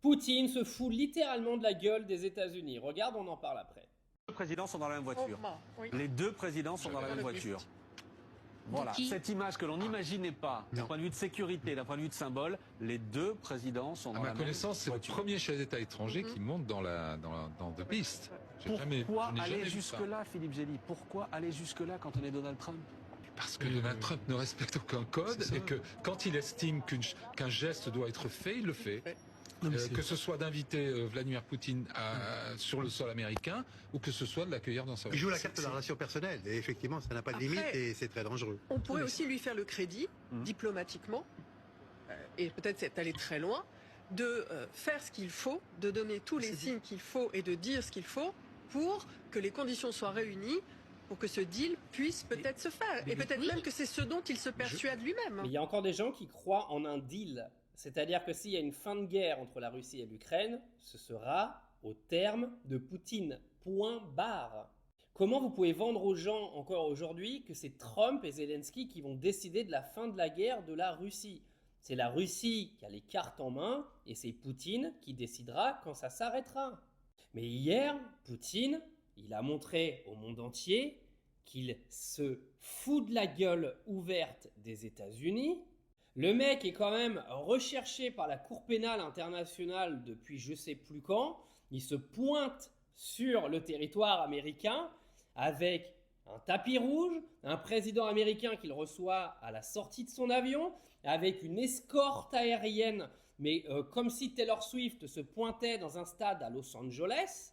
Poutine se fout littéralement de la gueule des États-Unis. Regarde, on en parle après. Les deux présidents sont dans la même voiture. Oui. Les deux présidents sont dans la même voiture. Voilà, cette image que l'on n'imaginait pas, d'un point de vue de sécurité, d'un point de vue de symbole, les deux présidents sont dans la même voiture. À ma connaissance, c'est le premier chef d'État étranger qui monte dans the piste. Pourquoi Je n'ai jamais aller vu ça. jusque-là, Philippe Gély? Pourquoi aller jusque-là quand on est Donald Trump? Parce que Donald Trump ne respecte aucun code et que quand il estime qu'un geste doit être fait, il le fait. Que ce soit d'inviter Vladimir Poutine sur le sol américain ou que ce soit de l'accueillir dans sa Il joue la carte de la relation personnelle et effectivement ça n'a pas de limite et c'est très dangereux. On pourrait aussi lui faire le crédit, diplomatiquement, et peut-être c'est aller très loin, de faire ce qu'il faut, de donner tous les signes qu'il faut et de dire ce qu'il faut pour que les conditions soient réunies pour que ce deal puisse peut-être se faire. Et peut-être même que c'est ce dont il se persuade lui-même. Mais il y a encore des gens qui croient en un deal. C'est-à-dire que s'il y a une fin de guerre entre la Russie et l'Ukraine, ce sera au terme de Poutine. Point barre. Comment vous pouvez vendre aux gens encore aujourd'hui que c'est Trump et Zelensky qui vont décider de la fin de la guerre de la Russie? C'est la Russie qui a les cartes en main et c'est Poutine qui décidera quand ça s'arrêtera. Mais hier, Poutine, il a montré au monde entier qu'il se fout de la gueule ouverte des États-Unis. Le mec est quand même recherché par la Cour pénale internationale depuis je sais plus quand. Il se pointe sur le territoire américain avec un tapis rouge, un président américain qu'il reçoit à la sortie de son avion, avec une escorte aérienne, mais comme si Taylor Swift se pointait dans un stade à Los Angeles.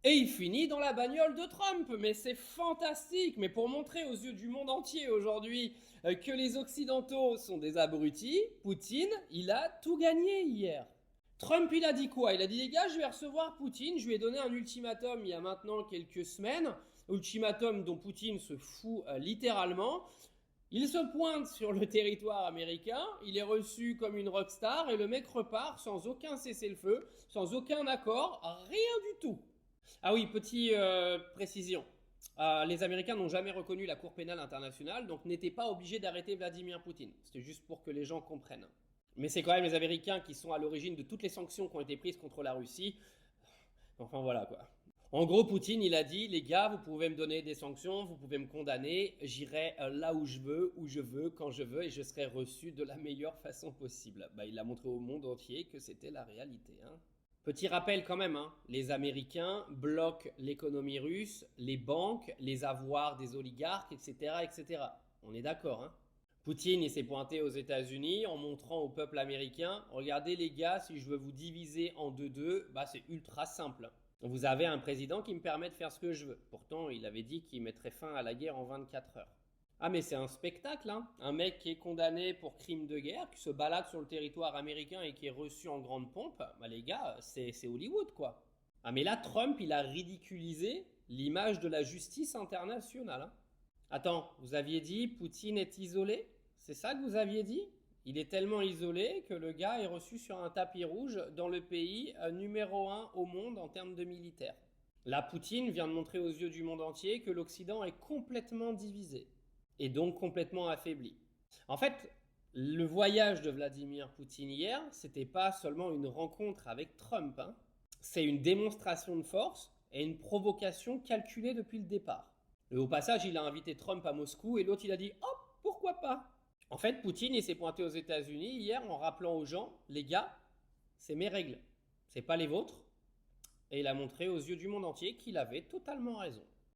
Et il finit dans la bagnole de Trump. Mais c'est fantastique. Mais pour montrer aux yeux du monde entier aujourd'hui que les Occidentaux sont des abrutis, Poutine, il a tout gagné hier. Trump, il a dit quoi? Il a dit, les gars, je vais recevoir Poutine. Je lui ai donné un ultimatum il y a maintenant quelques semaines. Ultimatum dont Poutine se fout littéralement. Il se pointe sur le territoire américain, il est reçu comme une rockstar et le mec repart sans aucun cessez-le-feu, sans aucun accord, rien du tout. Ah oui, petite précision. Les Américains n'ont jamais reconnu la Cour pénale internationale, donc n'étaient pas obligés d'arrêter Vladimir Poutine. C'était juste pour que les gens comprennent. Mais c'est quand même les Américains qui sont à l'origine de toutes les sanctions qui ont été prises contre la Russie. Enfin voilà quoi. En gros, Poutine, il a dit, les gars, vous pouvez me donner des sanctions, vous pouvez me condamner, j'irai là où je veux, quand je veux, et je serai reçu de la meilleure façon possible. Bah, il a montré au monde entier que c'était la réalité, hein. Petit rappel quand même, hein, les Américains bloquent l'économie russe, les banques, les avoirs des oligarques, etc., etc. On est d'accord, hein. Poutine, il s'est pointé aux États-Unis en montrant au peuple américain, regardez les gars, si je veux vous diviser en deux, bah c'est ultra simple. Vous avez un président qui me permet de faire ce que je veux. Pourtant, il avait dit qu'il mettrait fin à la guerre en 24 heures. Ah mais c'est un spectacle, hein. Un mec qui est condamné pour crime de guerre, qui se balade sur le territoire américain et qui est reçu en grande pompe, bah les gars, c'est Hollywood quoi. Ah mais là, Trump, il a ridiculisé l'image de la justice internationale, hein. Attends, vous aviez dit Poutine est isolé? C'est ça que vous aviez dit? Il est tellement isolé que le gars est reçu sur un tapis rouge dans le pays numéro 1 au monde en termes de militaires. Là, Poutine vient de montrer aux yeux du monde entier que l'Occident est complètement divisé et donc complètement affaibli. En fait, le voyage de Vladimir Poutine hier, c'était pas seulement une rencontre avec Trump, hein. C'est une démonstration de force et une provocation calculée depuis le départ. Et au passage, il a invité Trump à Moscou et l'autre il a dit « Oh, pourquoi pas ?» En fait, Poutine, il s'est pointé aux États-Unis hier en rappelant aux gens, les gars, c'est mes règles, c'est pas les vôtres. Et il a montré aux yeux du monde entier qu'il avait totalement raison.